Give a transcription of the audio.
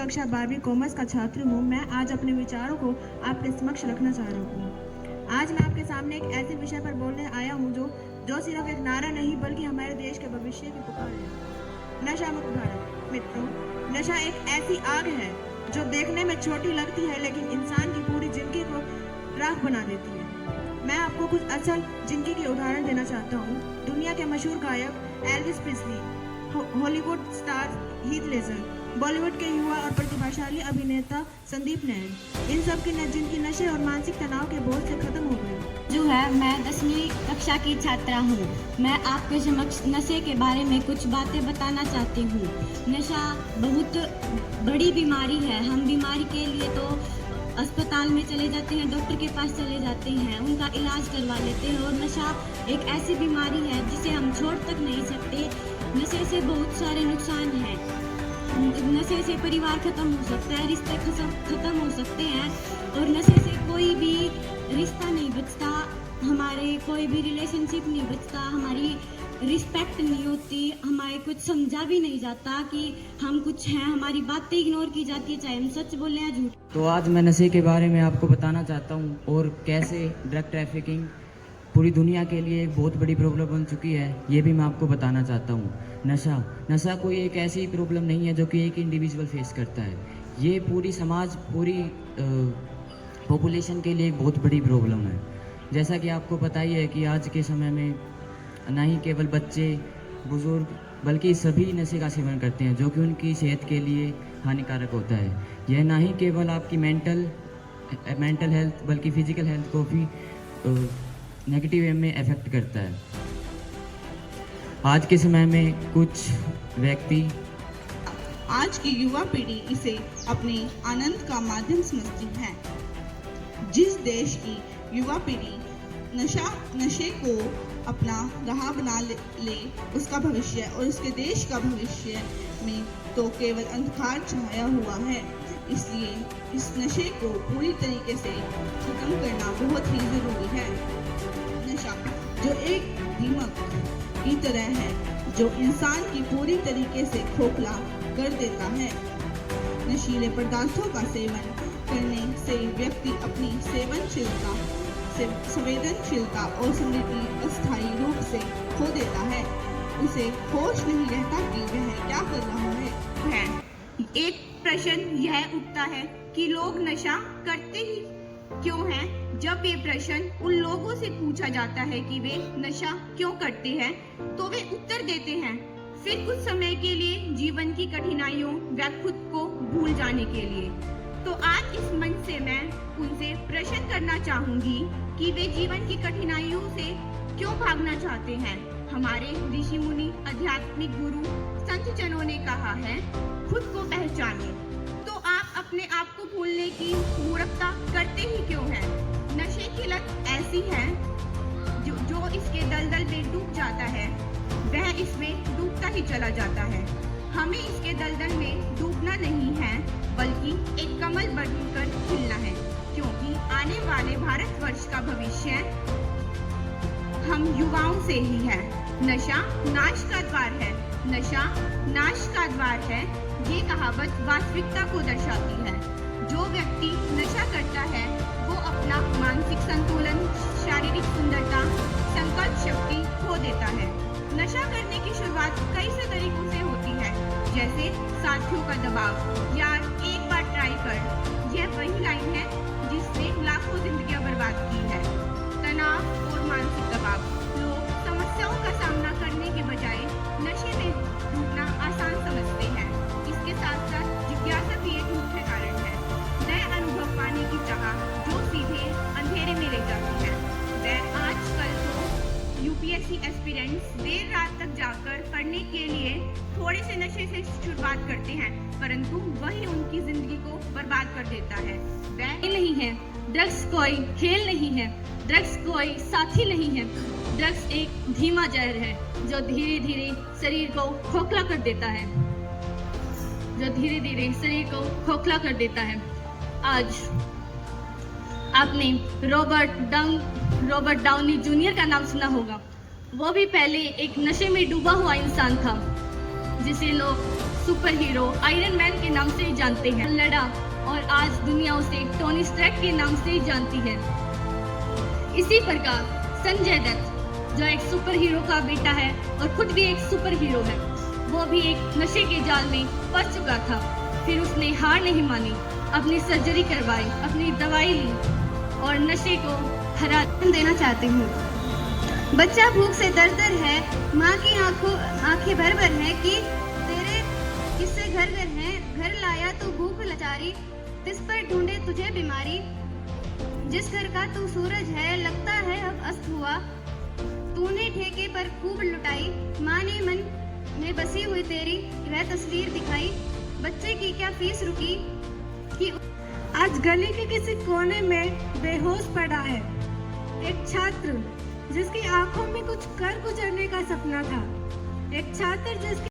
कक्षा 12वीं कॉमर्स का छात्र हूँ। मैं आज अपने विचारों को आपके समक्ष रखना चाह रहा हूँ। आज मैं आपके सामने एक ऐसे विषय पर बोलने आया हूँ जो सिर्फ एक नारा नहीं बल्कि हमारे देश के भविष्य की पुकार है। नशा मुक्त भारत। मित्रों, नशा एक ऐसी आग है जो देखने में छोटी लगती है लेकिन इंसान की पूरी जिंदगी को राख बना देती है। मैं आपको कुछ असल जिंदगी के उदाहरण देना चाहता हूँ। दुनिया के मशहूर गायक Elvis priestly, Hollywood star Heath Ledger, Bollywood के युवा और प्रतिभाशाली अभिनेता संदीप नैन, इन सब की जिनकी नशे और मानसिक तनाव के बोझ से खत्म हो गए। जो है, मैं 10वीं कक्षा की छात्रा हूँ। मैं आपके समक्ष नशे के बारे में कुछ बातें बताना चाहती हूँ। नशा बहुत बड़ी बीमारी है। हम बीमारी के लिए तो अस्पताल में चले जाते हैं, डॉक्टर के पास चले जाते हैं, उनका इलाज करवा लेते हैं। और नशा एक ऐसी बीमारी है जिसे हम छोड़ तक नहीं सकते। नशे से बहुत सारे नुकसान हैं। नशे से परिवार खत्म हो सकता है, रिश्ते खत्म हो सकते हैं, और नशे से कोई भी रिश्ता नहीं बचता, हमारे कोई भी रिलेशनशिप नहीं बचता, हमारी रिस्पेक्ट नहीं होती, हमारे कुछ समझा भी नहीं जाता कि हम कुछ हैं, हमारी बातें इग्नोर की जाती है, चाहे हम सच बोले या झूठ। तो आज मैं नशे के बारे में आपको बताना चाहता हूँ और कैसे ड्रग ट्रैफिकिंग पूरी दुनिया के लिए एक बहुत बड़ी प्रॉब्लम बन चुकी है, ये भी मैं आपको बताना चाहता हूँ। नशा कोई एक ऐसी प्रॉब्लम नहीं है जो कि एक इंडिविजुअल फेस करता है। ये पूरी समाज, पूरी पॉपुलेशन के लिए एक बहुत बड़ी प्रॉब्लम है। जैसा कि आपको पता ही है कि आज के समय में ना ही केवल बच्चे, बुजुर्ग, बल्कि सभी नशे का सेवन करते हैं, जो कि उनकी सेहत के लिए हानिकारक होता है। यह ना ही केवल आपकी मेंटल हेल्थ बल्कि फिजिकल हेल्थ को भी नेगेटिव वे में अफेक्ट करता है। आज के समय में कुछ व्यक्ति, आज की युवा पीढ़ी इसे अपने आनंद का माध्यम समझती है। जिस देश की युवा पीढ़ी नशे को अपना राह बना ले उसका भविष्य और उसके देश का भविष्य में तो केवल अंधकार छाया हुआ है। इसलिए इस नशे को पूरी तरीके से खत्म करना बहुत ही जरूरी है। नशा जो एक दीमक की तरह है जो इंसान की पूरी तरीके से खोखला कर देता है। नशीले पदार्थों का सेवन करने से व्यक्ति अपनी संवेदनशीलता और स्मृति अस्थायी रूप से खो देता है। उसे होश नहीं रहता कि वह क्या कर रहा है। एक प्रश्न यह उठता है कि लोग नशा करते ही क्यों हैं? जब ये प्रश्न उन लोगों से पूछा जाता है कि वे नशा क्यों करते हैं, तो वे उत्तर देते हैं, फिर कुछ समय के लिए जीवन की कठिनाइयों व खुद को भूल जाने के लिए। तो आज इस मंच से मैं उनसे प्रश्न करना चाहूंगी कि वे जीवन की कठिनाइयों से क्यों भागना चाहते हैं। हमारे ऋषि मुनि, आध्यात्मिक गुरु, संत जनों ने कहा है, खुद को पहचाने। तो आप अपने आप को भूलने की मूर्खता करते ही क्यों हैं? नशे की लत ऐसी है जो इसके दलदल में डूब जाता है, वह इसमें डूबता ही चला जाता है। हमें इसके दलदल में डूबना नहीं है, बल्कि एक कमल बनकर खिलना है, क्योंकि आने वाले भारतवर्ष का भविष्य हम युवाओं से ही है। नशा नाश का द्वार है, नशा नाश का द्वार है, ये कहावत वास्तविकता को दर्शाती है। जो व्यक्ति नशा करता है वो अपना मानसिक संतुलन, शारीरिक सुंदरता, संकल्प शक्ति खो देता है। नशा करने की शुरुआत कई से तरीकों से होती है, जैसे साथियों का दबाव, यार एक बार ट्राई कर। यह वही लाइन है जिसने लाखों जिंदगियां बर्बाद की है। तनाव और मानसिक दबाव, लोग समस्याओं का सामना करने के बजाय नशे में डूबना आसान समझते हैं। इसके साथ साथ जिज्ञासा भी एक मुख्य कारण है। नए अनुभव पाने की चाह जो सीधे अंधेरे में ले जाती है। वह आजकल तो यूपीएससी एस्पिरेंट्स देर रात तक जाकर पढ़ने के लिए थोड़े से नशे से शुरुआत करते हैं, परंतु वही उनकी जिंदगी को बर्बाद कर देता है। वह नहीं है, ड्रग्स कोई खेल नहीं है, ड्रग्स कोई साथी नहीं है। ड्रग्स एक धीमा जहर है जो धीरे धीरे शरीर को खोखला कर देता है, आज आपने रॉबर्ट डाउनी जूनियर का नाम सुना होगा। वो भी पहले एक नशे में डूबा हुआ इंसान था, जिसे लोग सुपर हीरो आयरन मैन के नाम से ही जानते हैं, लड़ा और आज दुनिया उसे टोनी स्टार्क के नाम से ही जानती है। इसी प्रकार संजय दत्त जो एक सुपर हीरो का बेटा है और खुद भी एक सुपर हीरो है, वो भी एक नशे के जाल में फंस चुका था। फिर उसने हार नहीं मानी, अपनी सर्जरी करवाई, अपनी दवाई ली और नशे को हरा देना चाहती हूँ। बच्चा भूख से तर-तर है, माँ की आंखें भर-भर है कि तेरे किस्से घर-घर हैं, घर लाया तो भूख लाचारी, तिस पर ढूंढे तुझे बीमारी। जिस घर का तू सूरज है, लगता है अब अस्त हुआ, तूने ठेके पर खूब लुटाई, माँ ने मन में बसी हुई तेरी वह तस्वीर दिखाई। बच्चे की क्या फीस रुकी कि आज गली के किसी कोने में बेहोश पड़ा है एक छात्र जिसकी आंखों में कुछ कर गुजरने का सपना था, एक छात्र जिसकी